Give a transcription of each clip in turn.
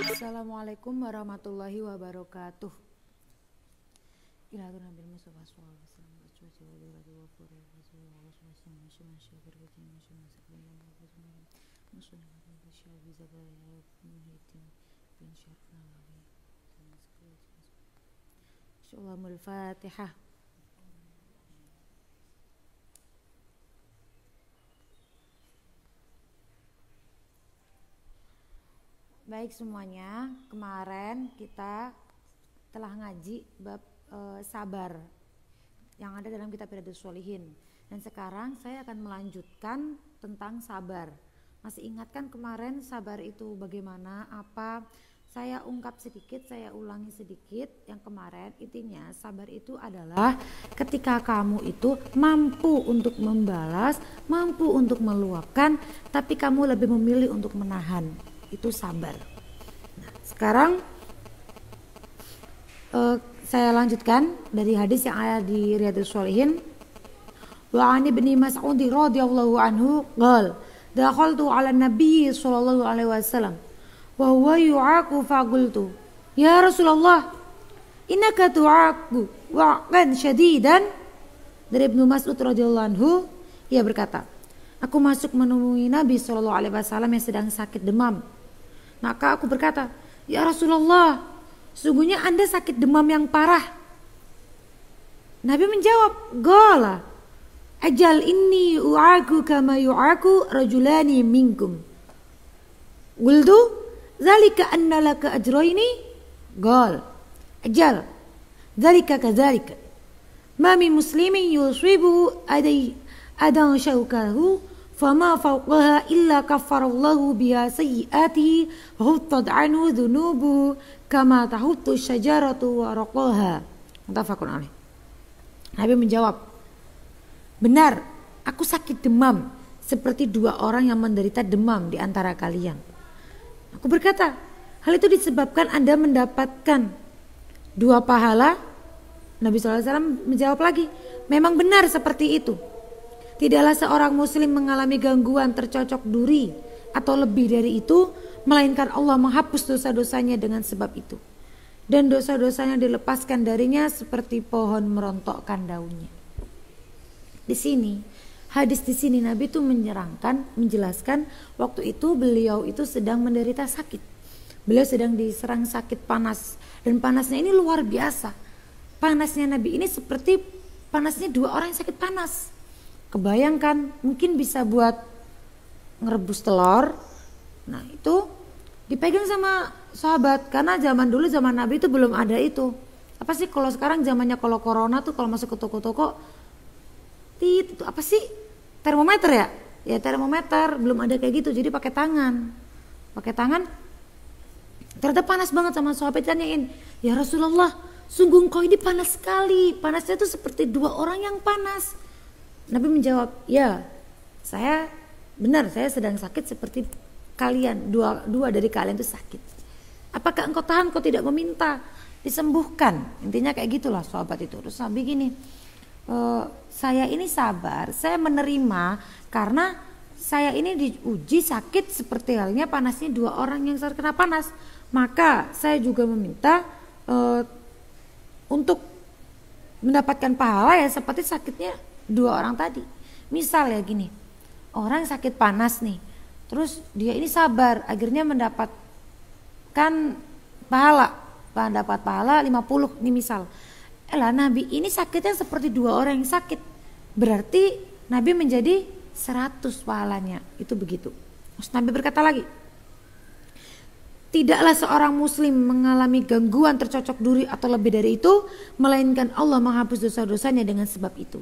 Assalamualaikum warahmatullahi wabarakatuh. Ilahatun Nabi Mustafa sallallahu alaihi wasallam cuaca wadurati wa furi rasulullah Al-Fatihah. Baik semuanya, kemarin kita telah ngaji bab sabar yang ada dalam kitab Riyadhus Shalihin, dan sekarang saya akan melanjutkan tentang sabar. Masih ingatkan kemarin sabar itu bagaimana, apa? Saya ungkap sedikit, saya ulangi sedikit yang kemarin. Intinya sabar itu adalah ketika kamu itu mampu untuk membalas, mampu untuk meluapkan, tapi kamu lebih memilih untuk menahan. Itu sabar. Nah, sekarang saya lanjutkan dari hadis yang ada di Riyadhus Shalihin. Wa an Ibnu Mas'ud radhiyallahu anhu qala dakhaltu 'ala Nabi sallallahu alaihi wasallam wa huwa yu'aku faqultu ya Rasulullah innaka tu'aku wa'an syadidan. Dari Ibnu Mas'ud radhiyallahu anhu, ia berkata, aku masuk menemui Nabi sallallahu alaihi wasallam yang sedang sakit demam. Maka aku berkata, ya Rasulullah, sesungguhnya Anda sakit demam yang parah. Nabi menjawab, Gala, ajal inni u'aku kama yu'aku rajulani minkum. Qultu, zalika anna laka ajraini? Gal, ajal, zalika kadzalika. Ma min muslimin yusibuhu adan syaukahu fama fawqaha illa kaffarallahu biha sayyi'atihi wa huttat anhu dhunubuhu kama tahuttu syajaratu waraqaha. Muttafaqun alaih. Nabi menjawab, benar, aku sakit demam seperti dua orang yang menderita demam di antara kalian. Aku berkata, hal itu disebabkan Anda mendapatkan dua pahala. Nabi SAW menjawab lagi, memang benar seperti itu. Tidaklah seorang muslim mengalami gangguan tercocok duri atau lebih dari itu, melainkan Allah menghapus dosa-dosanya dengan sebab itu. Dan dosa-dosanya dilepaskan darinya seperti pohon merontokkan daunnya. Di sini, hadis di sini Nabi itu menjelaskan waktu itu beliau itu sedang menderita sakit. Beliau sedang diserang sakit panas, dan panasnya ini luar biasa. Panasnya Nabi ini seperti panasnya dua orang yang sakit panas. Kebayangkan, mungkin bisa buat ngerebus telur. Nah itu dipegang sama sahabat, karena zaman dulu, zaman Nabi itu belum ada itu. Apa sih kalau sekarang zamannya, kalau corona tuh kalau masuk ke toko-toko, itu apa sih, termometer ya? Ya termometer, belum ada kayak gitu, jadi pakai tangan. Ternyata panas banget, sama sahabat tanyain, ya Rasulullah, sungguh engkau ini panas sekali, panasnya itu seperti dua orang yang panas. Nabi menjawab, ya saya sedang sakit seperti kalian, dua dari kalian itu sakit. Apakah engkau tahan, kau tidak meminta disembuhkan? Intinya kayak gitulah sahabat itu. Terus Nabi gini, saya ini sabar, saya menerima karena saya ini diuji sakit seperti halnya panasnya dua orang yang terkena panas. Maka saya juga meminta untuk mendapatkan pahala ya seperti sakitnya dua orang tadi. Misal ya gini, orang sakit panas nih, terus dia ini sabar, akhirnya mendapatkan pahala 50 nih misal. Nabi ini sakitnya seperti dua orang yang sakit, berarti Nabi menjadi 100 pahalanya. Itu begitu. Terus Nabi berkata lagi, tidaklah seorang muslim mengalami gangguan tercocok duri atau lebih dari itu, melainkan Allah menghapus dosa-dosanya dengan sebab itu.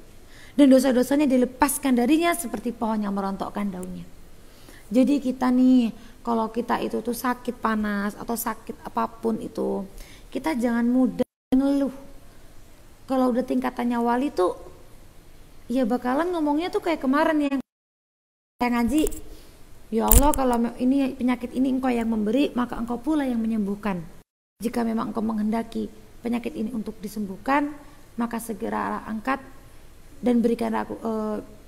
Dan dosa-dosanya dilepaskan darinya seperti pohon yang merontokkan daunnya. Jadi kita nih, kalau kita itu tuh sakit panas atau sakit apapun itu, kita jangan mudah ngeluh. Kalau udah tingkatannya wali tuh, ya bakalan ngomongnya tuh kayak kemarin yang ngaji, ya Allah, kalau ini penyakit ini engkau yang memberi, maka engkau pula yang menyembuhkan. Jika memang engkau menghendaki penyakit ini untuk disembuhkan, maka segeralah angkat dan berikan aku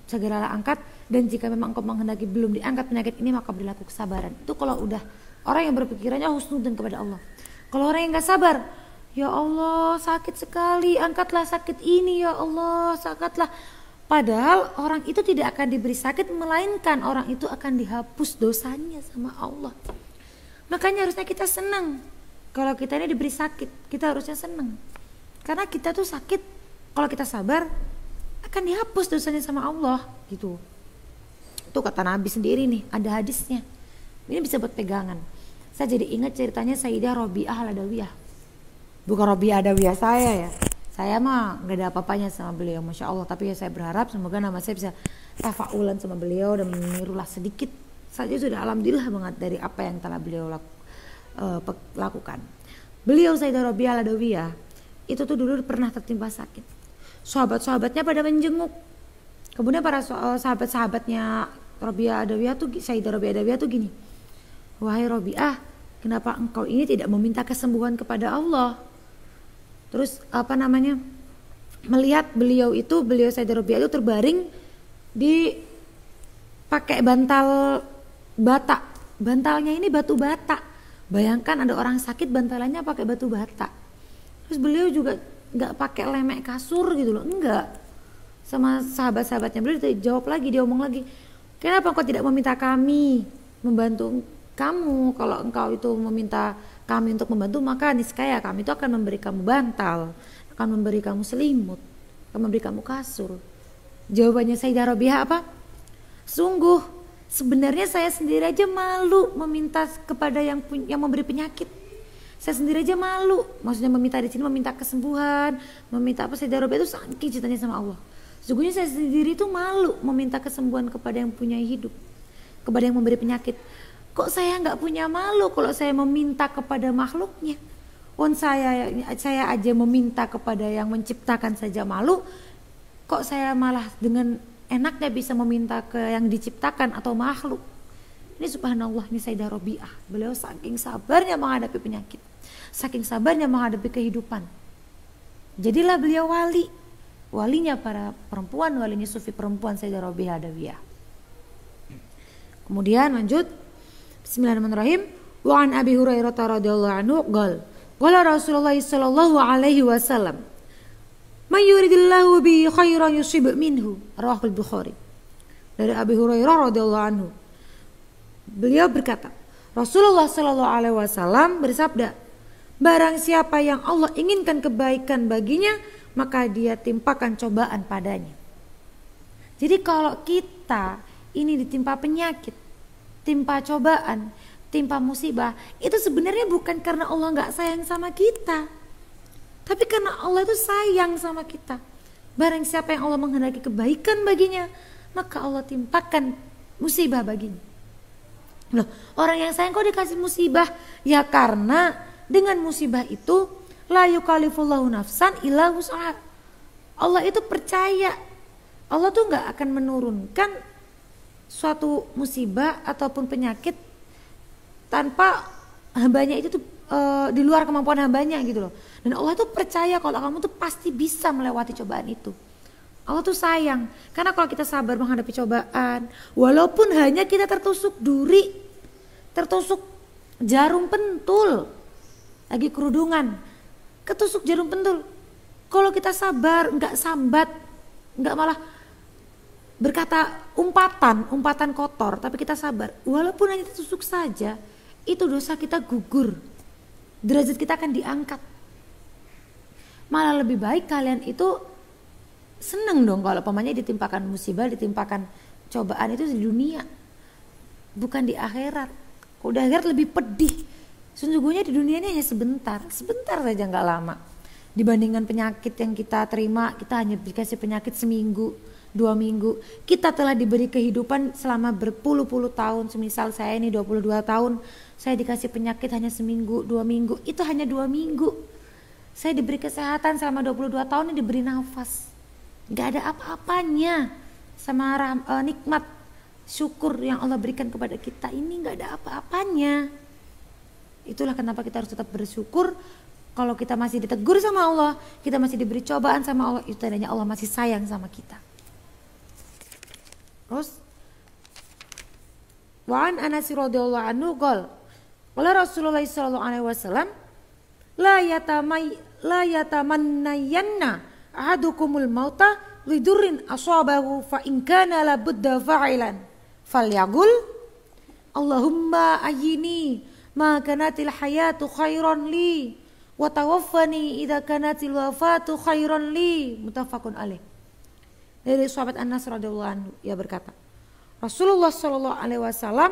segeralah angkat, dan jika memang engkau menghendaki belum diangkat penyakit ini maka berlaku kesabaran. Itu kalau udah orang yang berpikirannya husnudzon kepada Allah. Kalau orang yang gak sabar, ya Allah sakit sekali, angkatlah sakit ini ya Allah, angkatlah. Padahal orang itu tidak akan diberi sakit, melainkan orang itu akan dihapus dosanya sama Allah. Makanya harusnya kita senang kalau kita ini diberi sakit, kita harusnya senang. Karena kita tuh sakit, kalau kita sabar akan dihapus dosanya sama Allah gitu. Itu kata Nabi sendiri nih, ada hadisnya. Ini bisa buat pegangan. Saya jadi ingat ceritanya Sayyidah Rabi'ah Al-Adawiyah. Bukan Rabi'ah Adawiyah saya ya. Saya mah gak ada apa-apanya sama beliau, Masya Allah. Tapi ya saya berharap semoga nama saya bisa tafaulan sama beliau dan menirulah sedikit saja sudah alhamdulillah banget dari apa yang telah beliau lakukan. Beliau Sayyidah Rabi'ah Al-Adawiyah itu tuh dulu pernah tertimpa sakit. Sahabat-sahabatnya pada menjenguk. Kemudian para sahabat-sahabatnya Rabi'ah Adawiyah tuh, Sayyidah Rabi'ah Adawiyah tuh gini, wahai Rabi'ah, kenapa engkau ini tidak meminta kesembuhan kepada Allah? Terus melihat beliau Sayyidah Rabi'ah itu terbaring di pakai bantal bata. Bantalnya ini batu bata. Bayangkan ada orang sakit bantalannya pakai batu bata. Terus beliau juga nggak pakai lemek kasur gitu loh, enggak. Sama sahabat-sahabatnya beliau jawab lagi, dia omong lagi, kenapa engkau tidak meminta kami membantu kamu? Kalau engkau itu meminta kami untuk membantu, maka niscaya kami itu akan memberi kamu bantal, akan memberi kamu selimut, akan memberi kamu kasur. Jawabannya Sayyidah Rabi'ah apa? Sungguh sebenarnya saya sendiri aja malu meminta kepada yang memberi penyakit. Saya sendiri aja malu, maksudnya meminta di sini, meminta kesembuhan, meminta apa. Sayyidah Rabi'ah itu saking cintanya sama Allah. Sesungguhnya saya sendiri itu malu meminta kesembuhan kepada yang punya hidup, kepada yang memberi penyakit. Kok saya nggak punya malu kalau saya meminta kepada makhluknya? Saya aja meminta kepada yang menciptakan saja malu. Kok saya malah dengan enaknya bisa meminta ke yang diciptakan atau makhluk? Ini subhanallah, ini Sayyidah Rabi'ah. Beliau saking sabarnya menghadapi penyakit, saking sabarnya menghadapi kehidupan. Jadilah beliau walinya para perempuan, walinya sufi perempuan Sayyidah Rabi'ah Adawiyah. Kemudian lanjut, bismillahirrahmanirrahim. Wa an Abi Hurairah radhiyallahu anhu qala Rasulullah sallallahu alaihi wasallam, may yuridillahu bi khairan yusib minhu, rawahul Bukhari. Dari Abi Hurairah radhiyallahu anhu, beliau berkata, Rasulullah Shallallahu Alaihi Wasallam bersabda, barang siapa yang Allah inginkan kebaikan baginya, maka dia timpakan cobaan padanya. Jadi kalau kita ini ditimpa penyakit, timpa cobaan, timpa musibah, itu sebenarnya bukan karena Allah nggak sayang sama kita, tapi karena Allah itu sayang sama kita. Barang siapa yang Allah menghendaki kebaikan baginya, maka Allah timpakan musibah baginya. Loh, orang yang sayang kok dikasih musibah? Ya karena dengan musibah itu la yukallifullahu nafsan illa wus'aha. Allah itu percaya, Allah tuh gak akan menurunkan suatu musibah ataupun penyakit tanpa hambanya itu tuh di luar kemampuan hambanya gitu loh. Dan Allah tuh percaya kalau kamu tuh pasti bisa melewati cobaan itu. Allah tuh sayang, karena kalau kita sabar menghadapi cobaan, walaupun hanya kita tertusuk duri, tertusuk jarum pentul, lagi kerudungan, ketusuk jarum pentul, kalau kita sabar, nggak sambat, nggak malah berkata umpatan kotor, tapi kita sabar, walaupun hanya tertusuk saja, itu dosa kita gugur, derajat kita akan diangkat. Malah lebih baik kalian itu seneng dong kalau pamannya ditimpakan musibah, ditimpakan cobaan itu di dunia, bukan di akhirat. Kalau di akhirat lebih pedih. Sesungguhnya di dunia ini hanya sebentar saja, nggak lama. Dibandingkan penyakit yang kita terima, kita hanya dikasih penyakit seminggu, 2 minggu. Kita telah diberi kehidupan selama berpuluh-puluh tahun. Semisal saya ini 22 tahun, saya dikasih penyakit hanya seminggu, 2 minggu. Itu hanya 2 minggu. Saya diberi kesehatan selama 22 tahun, ini diberi nafas. Gak ada apa-apanya sama nikmat syukur yang Allah berikan kepada kita ini, gak ada apa-apanya. Itulah kenapa kita harus tetap bersyukur. Kalau kita masih ditegur sama Allah, kita masih diberi cobaan sama Allah, itu tandanya Allah masih sayang sama kita. Terus wa an Anas radhiyallahu anhu qala Rasulullah sallallahu alaihi wasallam la yatamannayanna ahadukumul mauta lidurrin asabahu fa in kana la budda fa'ilan falyaqul Allahumma ahyini ma kanatil hayatu khairan li wa tawaffani idza kanatil wafatu khairan li. Muttafaqun alaih. Dari sahabat Anas radhiyallahu anhu, ia berkata, Rasulullah sallallahu alaihi wasallam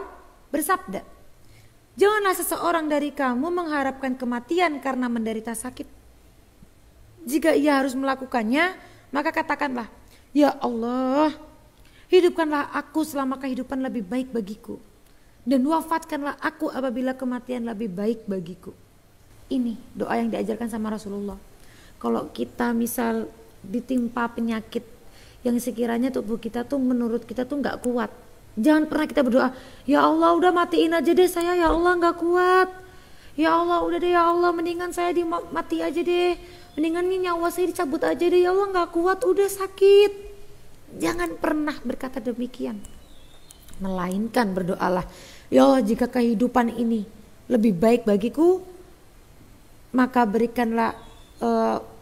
bersabda, janganlah seseorang dari kamu mengharapkan kematian karena menderita sakit. Jika ia harus melakukannya, maka katakanlah, ya Allah, hidupkanlah aku selama kehidupan lebih baik bagiku, dan wafatkanlah aku apabila kematian lebih baik bagiku. Ini doa yang diajarkan sama Rasulullah. Kalau kita misal ditimpa penyakit yang sekiranya tubuh kita tuh menurut kita tuh gak kuat, jangan pernah kita berdoa, ya Allah udah matiin aja deh saya, ya Allah gak kuat, ya Allah udah deh, ya Allah mendingan saya mati aja deh, mendingan nih nyawa saya dicabut aja deh, ya Allah gak kuat, udah sakit. Jangan pernah berkata demikian, melainkan berdoalah, ya Allah jika kehidupan ini lebih baik bagiku, maka berikanlah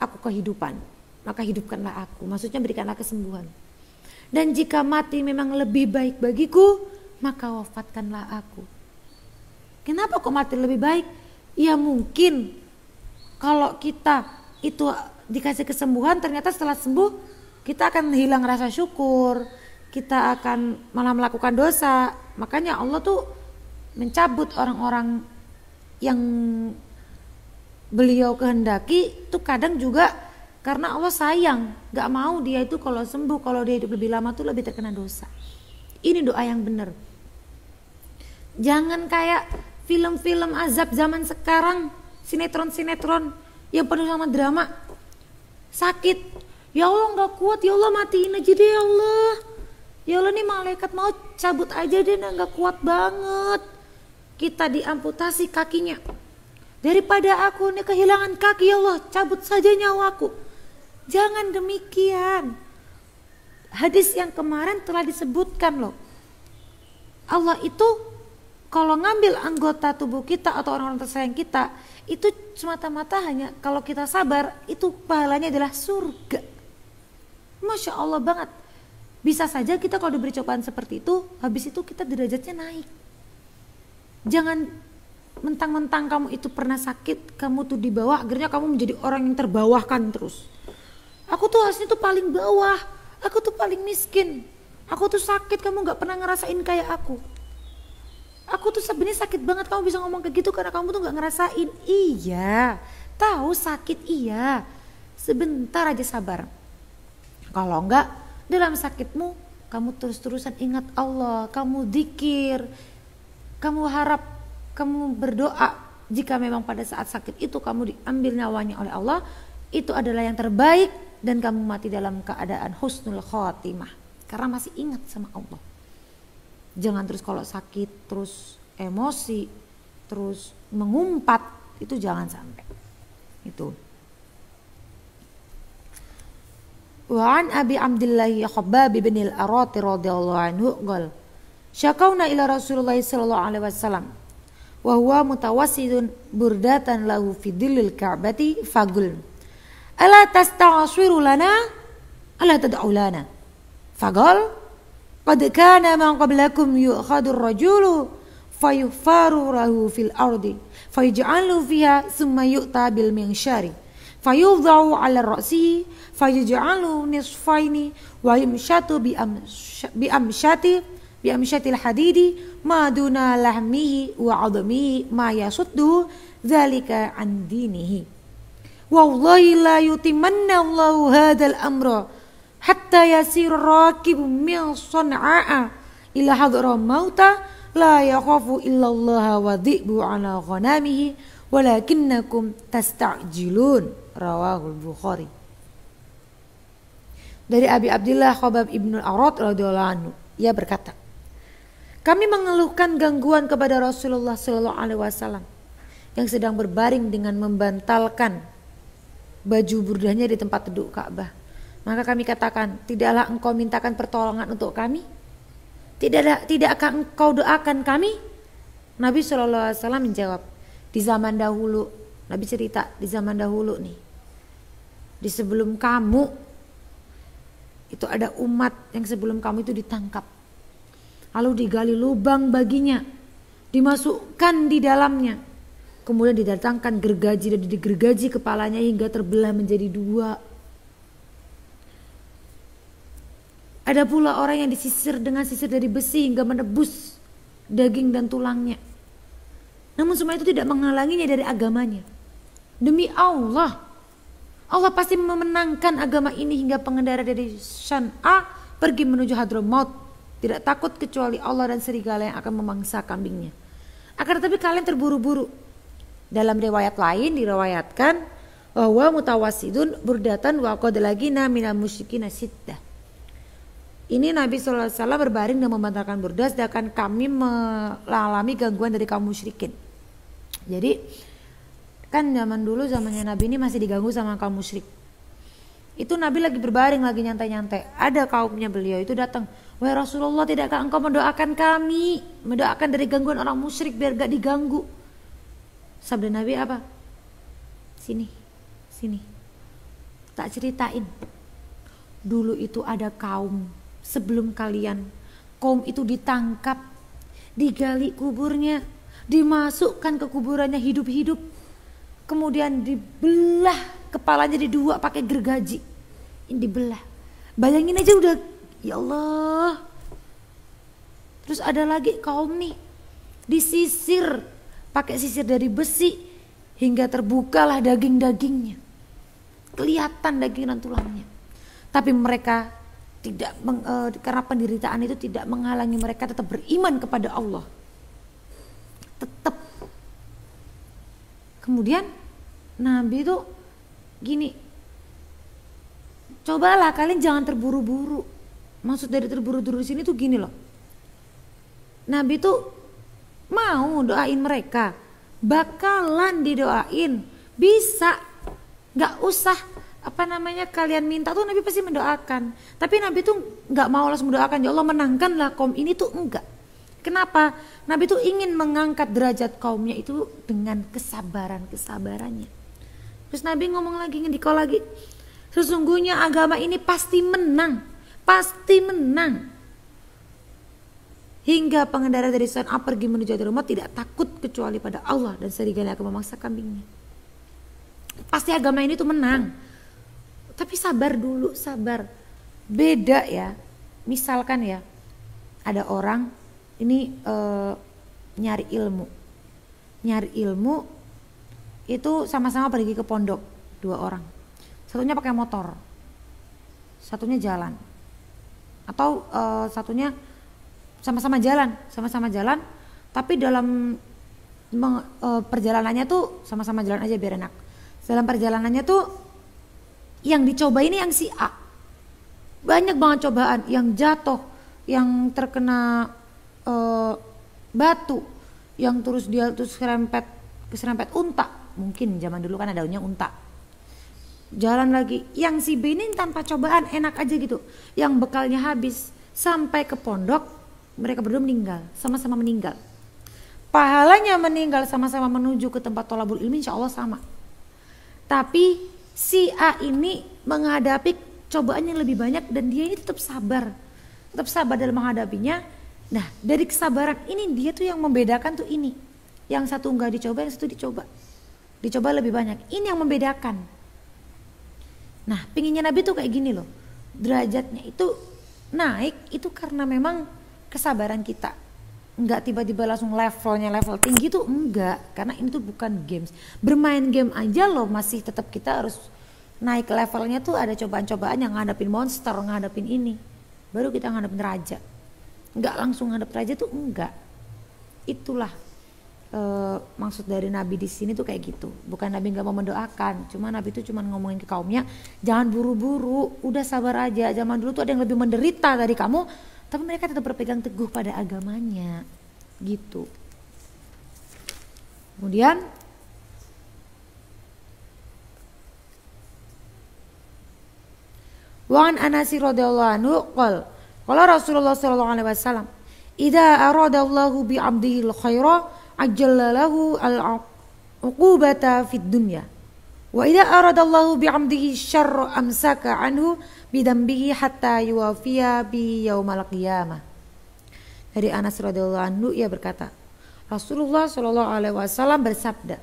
aku kehidupan, maka hidupkanlah aku, maksudnya berikanlah kesembuhan. Dan jika mati memang lebih baik bagiku, maka wafatkanlah aku. Kenapa kok mati lebih baik? Ya mungkin kalau kita itu dikasih kesembuhan, ternyata setelah sembuh kita akan hilang rasa syukur, kita akan malah melakukan dosa. Makanya Allah tuh mencabut orang-orang yang beliau kehendaki itu kadang juga karena Allah sayang, gak mau dia itu kalau sembuh, kalau dia hidup lebih lama tuh lebih terkena dosa. Ini doa yang benar. Jangan kayak film-film azab zaman sekarang, sinetron-sinetron yang penuh sama drama. Sakit, ya Allah gak kuat, ya Allah matiin aja deh ya Allah. Ya Allah nih malaikat mau cabut aja deh, gak kuat banget. Kita diamputasi kakinya. Daripada aku nih kehilangan kaki, ya Allah cabut saja nyawaku. Jangan demikian. Hadis yang kemarin telah disebutkan loh. Allah itu kalau ngambil anggota tubuh kita atau orang-orang tersayang kita, itu semata-mata hanya kalau kita sabar, itu pahalanya adalah surga. Masya Allah banget. Bisa saja kita kalau diberi cobaan seperti itu, habis itu kita derajatnya naik. Jangan mentang-mentang kamu itu pernah sakit, kamu tuh di bawah, akhirnya kamu menjadi orang yang terbawahkan terus. Aku tuh aslinya tuh paling bawah, aku tuh paling miskin, aku tuh sakit, kamu gak pernah ngerasain kayak aku. Aku tuh sebenarnya sakit banget, kamu bisa ngomong kayak gitu karena kamu tuh gak ngerasain. Iya, tahu sakit iya, sebentar aja sabar. Kalau enggak, dalam sakitmu kamu terus-terusan ingat Allah, kamu dzikir, kamu harap, kamu berdoa. Jika memang pada saat sakit itu kamu diambil nyawanya oleh Allah, itu adalah yang terbaik, dan kamu mati dalam keadaan husnul khotimah karena masih ingat sama Allah. Jangan terus kalau sakit terus emosi, terus mengumpat, itu jangan sampai. Itu. Wa an Abi Abdullah Khabbab bin al-Arat radhiyallahu anhu qala syakauna ila Rasulullah sallallahu alaihi wasallam wa huwa mutawassidun burdatan lahu fi dhillil ka'bati faqul ala tastaghfiru lana ala tad'u lana faqal qad kana man qablakum yu'khadhu ar-rajulu fayufaru lahu fil ardi fayaj'alu fiha thumma yu'ta bil minshari fayudha'u 'ala ra'sihi fayaj'alu nisfaini wa yumshatu bi amshatil hadidi ma duna lahmihi wa 'adamihi ma yasuddu dzalika an dinihi. Wallahi la yutimanna Allahu hadzal amra hatta yasir rakib min San'a ila hadra mauta la yakhafu illa Allah wa dhi'bu ala ghanamihi walakinnakum tasta'jilun. Rawahul Bukhari. Dari Abi Abdullah Khabbab ibn al-Arat radhiyallahu anhu, ia berkata, kami mengeluhkan gangguan kepada Rasulullah sallallahu alaihi wasallam yang sedang berbaring dengan membantalkan baju burdahnya di tempat duduk Ka'bah. Maka kami katakan, tidaklah engkau mintakan pertolongan untuk kami? Tidakkah engkau doakan kami? Nabi SAW menjawab, di zaman dahulu, Nabi cerita di zaman dahulu nih, di sebelum kamu itu ada umat yang sebelum kamu itu ditangkap, lalu digali lubang baginya, dimasukkan di dalamnya, kemudian didatangkan gergaji dan digergaji kepalanya hingga terbelah menjadi dua. Ada pula orang yang disisir dengan sisir dari besi hingga menebus daging dan tulangnya. Namun semua itu tidak menghalanginya dari agamanya. Demi Allah, Allah pasti memenangkan agama ini hingga pengendara dari Shan'a pergi menuju Hadramaut tidak takut kecuali Allah dan serigala yang akan memangsa kambingnya. Akan tetapi kalian terburu-buru. Dalam riwayat lain diriwayatkan bahwa mutawassidun burdatan wa qad lagina minal musyrikin siddah. Ini Nabi SAW berbaring dan membentangkan burda, sedangkan kami mengalami gangguan dari kaum musyrikin. Jadi kan zaman dulu, zamannya Nabi ini masih diganggu sama kaum musyrik. Itu Nabi lagi berbaring, lagi nyantai-nyantai. Ada kaumnya beliau itu datang, wahai Rasulullah, tidakkah engkau mendoakan kami, mendoakan dari gangguan orang musyrik biar gak diganggu? Sabda Nabi apa? Sini, tak ceritain. Dulu itu ada kaum sebelum kalian, kaum itu ditangkap, digali kuburnya, dimasukkan ke kuburannya hidup-hidup, kemudian dibelah kepalanya jadi dua pakai gergaji, ini dibelah. Bayangin aja udah, ya Allah. Terus ada lagi kaum nih disisir pakai sisir dari besi hingga terbukalah daging-dagingnya, kelihatan daging dan tulangnya. Tapi mereka tidak karena penderitaan itu tidak menghalangi mereka tetap beriman kepada Allah. Tetap. Kemudian Nabi itu gini, cobalah kalian jangan terburu-buru. Maksud dari terburu-buru di sini tuh gini loh. Nabi tuh mau doain mereka, bakalan didoain, bisa, nggak usah kalian minta tuh Nabi pasti mendoakan. Tapi Nabi tuh nggak mau langsung mendoakan ya Allah menangkanlah kaum ini, tuh enggak. Kenapa? Nabi tuh ingin mengangkat derajat kaumnya itu dengan kesabarannya. Terus Nabi ngomong lagi, ngendika lagi, sesungguhnya agama ini pasti menang. Hingga pengendara dari Shan'a pergi menuju Hadramaut tidak takut kecuali pada Allah dan serigala akan memangsa kambingnya. Pasti agama ini tuh menang. Tapi sabar dulu, sabar. Beda ya. Misalkan ya, ada orang ini nyari ilmu itu sama-sama pergi ke pondok, dua orang. Satunya pakai motor, satunya jalan. Atau satunya sama-sama jalan, tapi dalam perjalanannya tuh sama-sama jalan aja biar enak. Dalam perjalanannya tuh yang dicoba ini yang si A. Banyak banget cobaan, yang jatuh, yang terkena batu, yang terus dia keserempet unta. Mungkin zaman dulu kan ada unta. Jalan lagi, yang si B ini tanpa cobaan enak aja gitu. Yang bekalnya habis, sampai ke pondok mereka berdua meninggal, sama-sama meninggal. Pahalanya meninggal sama-sama menuju ke tempat thalabul ilmi insya Allah sama. Tapi si A ini menghadapi cobaan yang lebih banyak dan dia ini tetap sabar dalam menghadapinya. Nah dari kesabaran ini dia tuh yang membedakan tuh ini. Yang satu enggak dicoba, yang satu dicoba lebih banyak. Ini yang membedakan. Nah pinginnya Nabi tuh kayak gini loh, derajatnya itu naik itu karena memang kesabaran kita. Enggak tiba-tiba langsung level tinggi tuh enggak, karena ini tuh bukan games. Bermain game aja loh masih tetap kita harus naik levelnya tuh, ada cobaan-cobaan yang ngadepin monster, ngadepin ini. Baru kita ngadepin raja. Enggak langsung ngadep raja tuh enggak. Itulah maksud dari Nabi di sini tuh kayak gitu. Bukan Nabi enggak mau mendoakan, cuma Nabi tuh cuma ngomongin ke kaumnya, jangan buru-buru, udah sabar aja. Zaman dulu tuh ada yang lebih menderita dari kamu, tapi mereka tetap berpegang teguh pada agamanya gitu. Kemudian wa an Anas radhiyallahu anhu qala Rasulullah sallallahu alaihi wasallam idza aradallahu bi 'abdihi al-khaira ajjala lahu al-uqubata fid dunya wa idza aradallahu bi 'abdihi syarra amsaka anhu bi dambihi hatta yuwafiya bi yaumal qiyamah. Dari Anas radhiyallahu anhu ia berkata, Rasulullah shallallahu alaihi wasallam bersabda,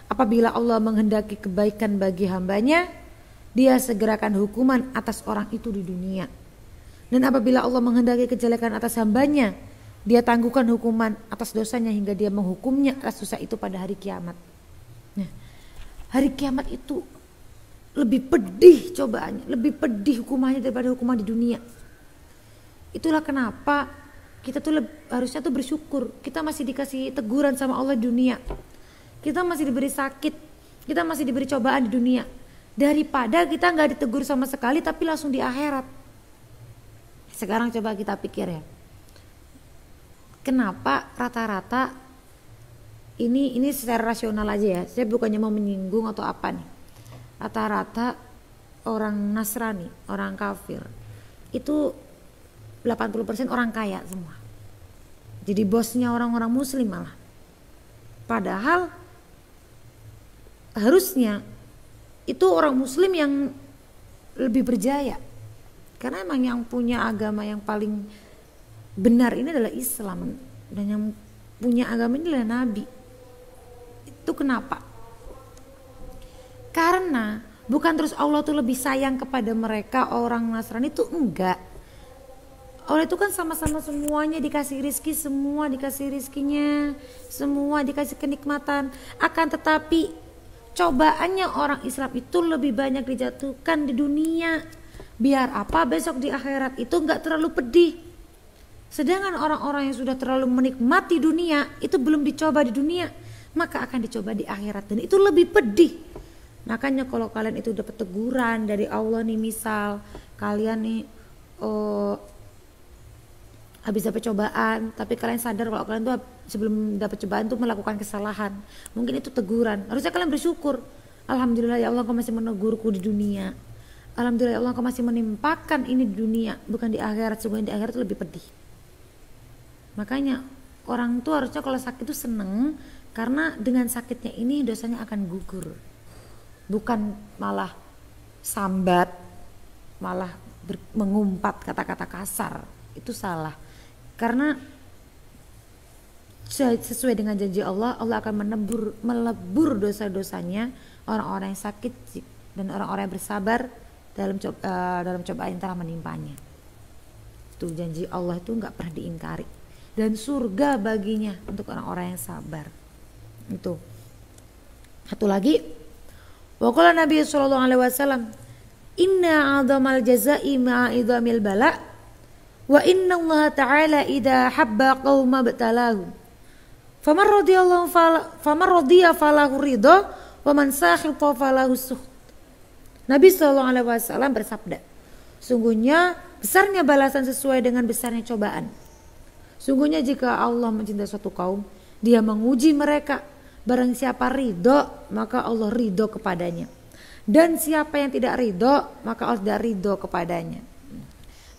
apabila Allah menghendaki kebaikan bagi hambanya, dia segerakan hukuman atas orang itu di dunia. Dan apabila Allah menghendaki kejelekan atas hambanya, dia tangguhkan hukuman atas dosanya hingga dia menghukumnya atas dosa itu pada hari kiamat. Nah, hari kiamat itu lebih pedih cobaannya, lebih pedih hukumannya daripada hukuman di dunia. Itulah kenapa kita tuh harusnya tuh bersyukur. Kita masih dikasih teguran sama Allah di dunia. Kita masih diberi sakit, kita masih diberi cobaan di dunia. Daripada kita nggak ditegur sama sekali tapi langsung di akhirat. Sekarang coba kita pikir ya, kenapa rata-rata ini secara rasional aja ya, saya bukannya mau menyinggung atau apa nih, rata-rata orang Nasrani, orang kafir itu 80% orang kaya semua, jadi bosnya orang-orang muslim malah. Padahal harusnya itu orang muslim yang lebih berjaya. Karena emang yang punya agama yang paling benar ini adalah Islam. Dan yang punya agama ini adalah Nabi. Itu kenapa? Karena bukan terus Allah tuh lebih sayang kepada mereka orang Nasrani, itu enggak. Allah itu kan sama-sama semuanya dikasih rizki, semua dikasih rizkinya, semua dikasih kenikmatan. Akan tetapi cobaannya orang Islam itu lebih banyak dijatuhkan di dunia. Biar apa? Besok di akhirat itu enggak terlalu pedih. Sedangkan orang-orang yang sudah terlalu menikmati dunia itu belum dicoba di dunia, maka akan dicoba di akhirat dan itu lebih pedih. Makanya kalau kalian itu dapat teguran dari Allah nih, misal kalian nih habis dapat cobaan, tapi kalian sadar kalau kalian tuh sebelum dapat cobaan tuh melakukan kesalahan, mungkin itu teguran. Harusnya kalian bersyukur. Alhamdulillah ya Allah, Kau masih menegurku di dunia. Alhamdulillah ya Allah, Kau masih menimpakan ini di dunia, bukan di akhirat. Sungguh di akhirat itu lebih pedih. Makanya orang tuh harusnya kalau sakit itu seneng, karena dengan sakitnya ini dosanya akan gugur, bukan malah sambat, malah mengumpat kata-kata kasar. Itu salah. Karena sesuai dengan janji Allah, Allah akan melebur dosa-dosanya orang-orang yang sakit dan orang-orang yang bersabar dalam cobaan yang telah menimpanya. Itu janji Allah itu nggak pernah diingkari. Dan surga baginya untuk orang-orang yang sabar. Itu. Satu lagi, waqala Nabi sallallahu alaihi wasallam, inna 'adzamal jazaa'i ma'a idzamil bala' wa inna Allah ta'ala idza habba qauma batalahu. Faman radiya falahu ridha wa man sakhita falahu sukhd. Nabi sallallahu alaihi wasallam bersabda, sungguhnya besarnya balasan sesuai dengan besarnya cobaan. Sungguhnya jika Allah mencintai suatu kaum, Dia menguji mereka. Barang siapa ridho, maka Allah ridho kepadanya. Dan siapa yang tidak ridho, maka Allah tidak ridho kepadanya.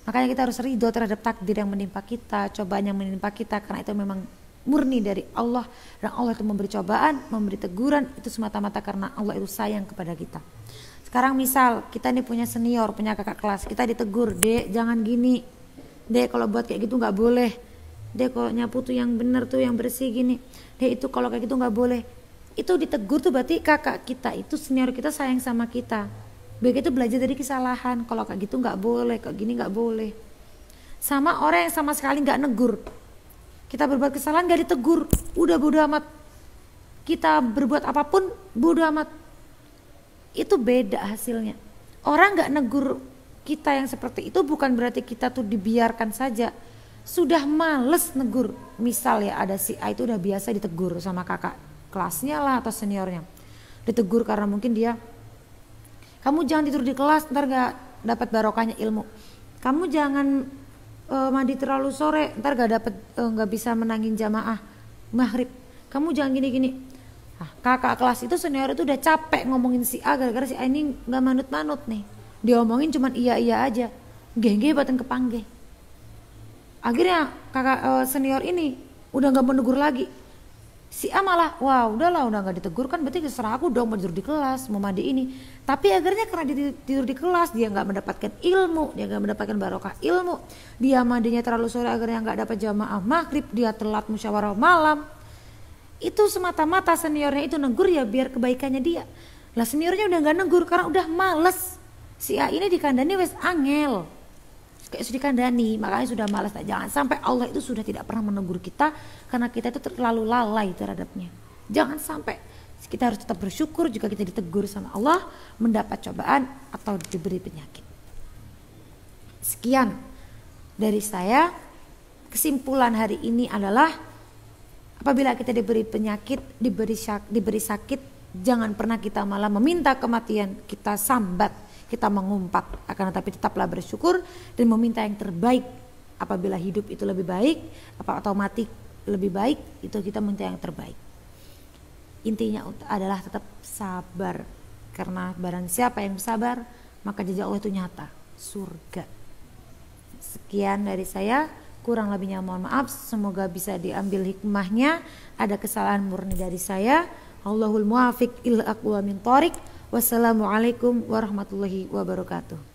Makanya kita harus ridho terhadap takdir yang menimpa kita, cobaan yang menimpa kita, karena itu memang murni dari Allah. Dan Allah itu memberi cobaan, memberi teguran, itu semata-mata karena Allah itu sayang kepada kita. Sekarang misal kita nih punya senior, punya kakak kelas, kita ditegur, Dek jangan gini, Dek kalau buat kayak gitu gak boleh, Dek kalau nyapu tuh yang bener tuh, yang bersih gini, Dek itu kalau kayak gitu gak boleh. Itu ditegur tuh berarti kakak kita itu, senior kita sayang sama kita. Begitu belajar dari kesalahan, kalau kayak gitu gak boleh, kayak gini gak boleh. Sama orang yang sama sekali gak negur, kita berbuat kesalahan gak ditegur, udah bodo amat. Kita berbuat apapun bodo amat. Itu beda hasilnya. Orang gak negur kita yang seperti itu bukan berarti kita tuh dibiarkan saja. Sudah males negur. Misal ya ada si A itu udah biasa ditegur sama kakak kelasnya lah atau seniornya. Ditegur karena mungkin dia, kamu jangan tidur di kelas ntar gak dapat barokahnya ilmu. Kamu jangan mandi terlalu sore ntar gak bisa menangin jamaah maghrib. Kamu jangan gini-gini. Nah, kakak kelas itu senior itu udah capek ngomongin si A gara-gara si A ini gak manut-manut nih. Dia omongin cuman iya-iya aja. Geng-geng batang kepanggeh. Akhirnya kakak senior ini udah nggak menegur lagi. Si A malah, wah udahlah udah nggak ditegur kan berarti terserah aku dong mau tidur di kelas, mau mandi ini. Tapi akhirnya karena dia tidur di kelas dia nggak mendapatkan ilmu, dia nggak mendapatkan barokah ilmu. Dia mandinya terlalu sore akhirnya nggak dapat jamaah maghrib, dia telat musyawarah malam. Itu semata-mata seniornya itu negur ya biar kebaikannya dia. Lah seniornya udah nggak negur karena udah males. Si A ini dikandani wes angel. Kayak sudah dikandani, makanya sudah malas. Jangan sampai Allah itu sudah tidak pernah menegur kita karena kita itu terlalu lalai terhadapnya. Jangan sampai. Kita harus tetap bersyukur jika kita ditegur sama Allah, mendapat cobaan atau diberi penyakit. Sekian dari saya. Kesimpulan hari ini adalah apabila kita diberi penyakit, diberi sakit, jangan pernah kita malah meminta kematian, kita sambat, kita mengumpat, akan tetapi tetaplah bersyukur dan meminta yang terbaik. Apabila hidup itu lebih baik atau mati lebih baik, itu kita minta yang terbaik. Intinya adalah tetap sabar, karena barang siapa yang sabar maka janji Allah itu nyata, surga. Sekian dari saya, kurang lebihnya mohon maaf, semoga bisa diambil hikmahnya. Ada kesalahan murni dari saya. Allahul muwafiq ila aqwa min thoriq. Wassalamualaikum warahmatullahi wabarakatuh.